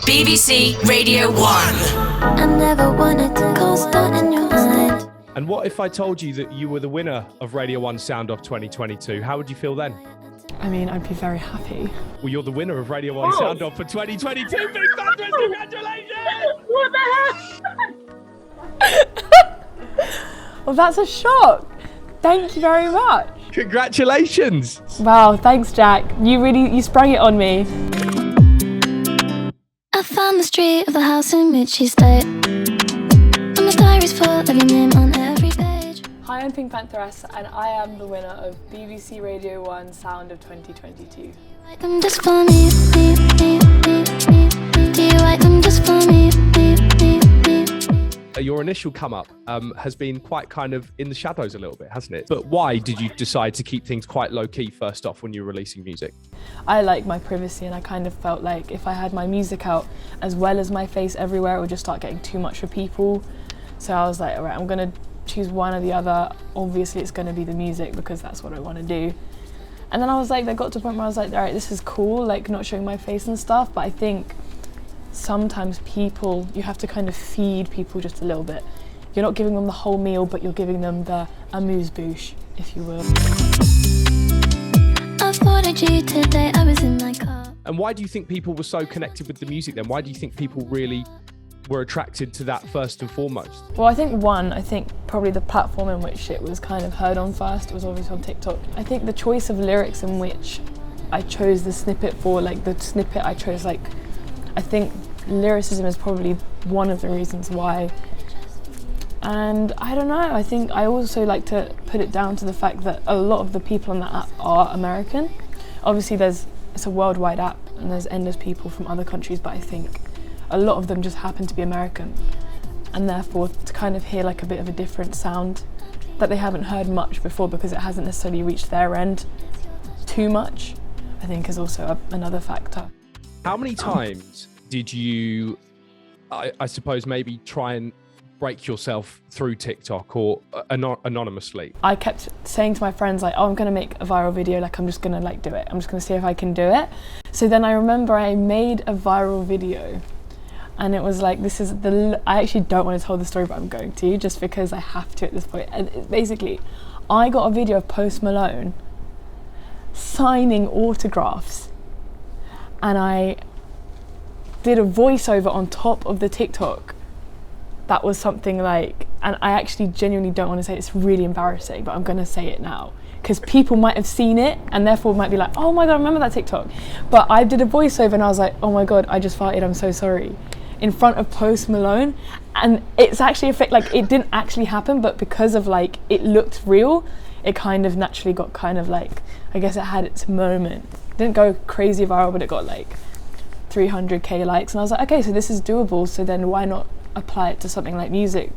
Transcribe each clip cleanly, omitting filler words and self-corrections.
BBC Radio 1. I never wanted to co-star in your mind. And what if I told you that you were the winner of Radio 1 Sound Off 2022? How would you feel then? I mean, I'd be very happy. Well, you're the winner of Radio 1 Sound Off for 2022. PinkPantheress, congratulations! What the hell? Well, that's a shock. Thank you very much. Congratulations! Wow, thanks, Jack. You sprung it on me. I found the street of the house in which you stayed, and my diary's full of your name on every page. Hi, I'm PinkPantheress, and I am the winner of BBC Radio 1 Sound of 2022. Write them just for me, me, me, me, me. Do you write them just for me, me, me, me? Your initial come up has been quite kind of in the shadows a little bit, hasn't it? But why did you decide to keep things quite low key first off when you were releasing music? I like my privacy, and I kind of felt like if I had my music out as well as my face everywhere, it would just start getting too much for people. So I was like, all right, I'm going to choose one or the other. Obviously, it's going to be the music because that's what I want to do. And then I was like, that got to a point where I was like, all right, this is cool, like not showing my face and stuff. But I think sometimes you have to kind of feed people just a little bit. You're not giving them the whole meal, but you're giving them the amuse-bouche, if you will. I thought I'd you today, I was in my car. And why do you think people were so connected with the music then? Why do you think people really were attracted to that first and foremost? Well, I think probably the platform in which it was kind of heard on first, it was obviously on TikTok. I think the choice of lyrics in which I chose the snippet for, like the snippet I chose, like, I think lyricism is probably one of the reasons why. And I don't know, I think I also like to put it down to the fact that a lot of the people on that app are American. Obviously it's a worldwide app and there's endless people from other countries, but I think a lot of them just happen to be American. And therefore to kind of hear like a bit of a different sound that they haven't heard much before because it hasn't necessarily reached their end too much, I think is also another factor. How many times did you, I suppose, maybe try and break yourself through TikTok or anonymously? I kept saying to my friends, like, oh, I'm going to make a viral video, like, I'm just going to, like, do it. I'm just going to see if I can do it. So then I remember I made a viral video, and it was like, I actually don't want to tell the story, but I'm going to, just because I have to at this point. And basically, I got a video of Post Malone signing autographs, and I did a voiceover on top of the TikTok that was something like, and I actually genuinely don't want to say it, it's really embarrassing, but I'm going to say it now because people might have seen it and therefore might be like, oh my god, I remember that TikTok. But I did a voiceover and I was like, oh my god, I just farted, I'm so sorry, in front of Post Malone. And it's actually a fake, like it didn't actually happen, but because of like it looked real, it kind of naturally got kind of like, I guess it had its moment. It didn't go crazy viral, but it got like 300k likes, and I was like, okay, so this is doable, so then why not apply it to something like music?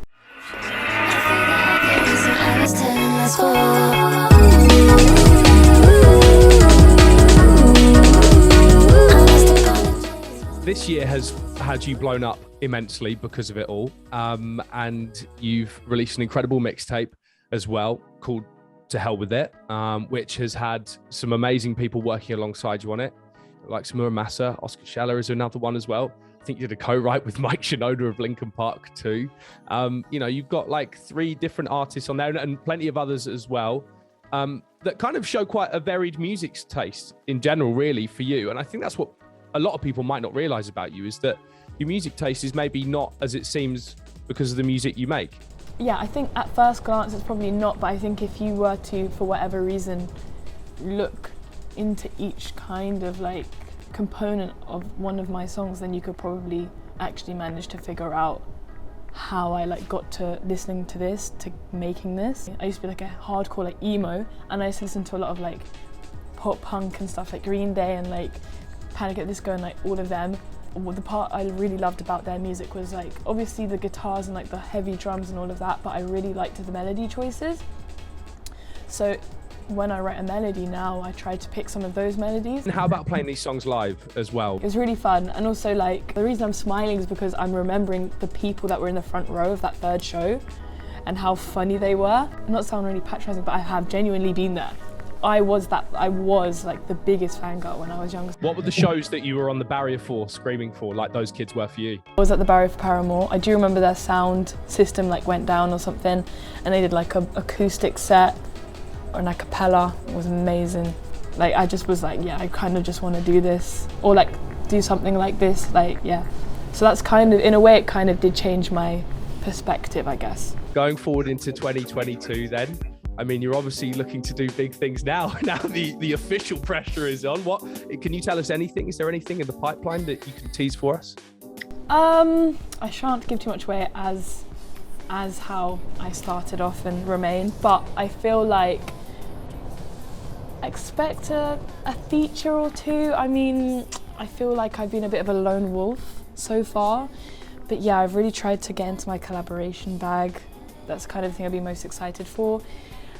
This year has had you blown up immensely because of it all, and you've released an incredible mixtape as well called To Hell With It, which has had some amazing people working alongside you on it, like Samura Massa. Oscar Scheller is another one as well. I think you did a co-write with Mike Shinoda of Linkin Park too. You've got like 3 different artists on there and plenty of others as well, that kind of show quite a varied music taste in general, really, for you. And I think that's what a lot of people might not realize about you, is that your music taste is maybe not as it seems because of the music you make. Yeah, I think at first glance it's probably not, but I think if you were to, for whatever reason, look into each kind of like component of one of my songs, then you could probably actually manage to figure out how I like got to listening to this, to making this. I used to be like a hardcore like emo, and I used to listen to a lot of like pop punk and stuff like Green Day and like Panic at the Disco and like all of them. The part I really loved about their music was like obviously the guitars and like the heavy drums and all of that, but I really liked the melody choices. So when I write a melody now, I try to pick some of those melodies. And how about playing these songs live as well? It was really fun, and also like the reason I'm smiling is because I'm remembering the people that were in the front row of that third show and how funny they were. I'm not sounding really patronising, but I have genuinely been there. I was like the biggest fangirl when I was younger. What were the shows that you were on the barrier for, screaming for, like those kids were for you? I was at the barrier for Paramore. I do remember their sound system like went down or something, and they did like a acoustic set or an a cappella. It was amazing. Like I just was like, yeah, I kind of just want to do this, or like do something like this, like yeah. So that's kind of, in a way, it kind of did change my perspective, I guess. Going forward into 2022 then, I mean, you're obviously looking to do big things now. Now the official pressure is on. What can you tell us anything? Is there anything in the pipeline that you can tease for us? I shan't give too much away as how I started off and remain, but I feel like expect a feature or two. I mean, I feel like I've been a bit of a lone wolf so far, but yeah, I've really tried to get into my collaboration bag. That's the kind of thing I'd be most excited for.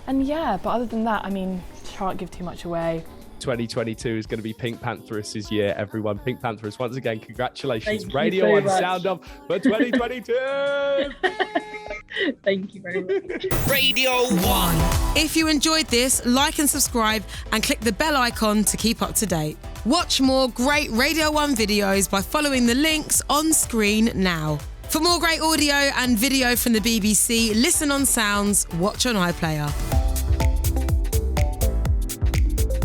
And yeah, but other than that, I mean, can't give too much away. 2022 is going to be PinkPantheress' year, everyone. PinkPantheress, once again, congratulations. Thank you Radio so One much. Sound Off for 2022. Thank you very much. Radio 1. If you enjoyed this, like and subscribe and click the bell icon to keep up to date. Watch more great Radio 1 videos by following the links on screen now. For more great audio and video from the BBC, listen on Sounds, watch on iPlayer.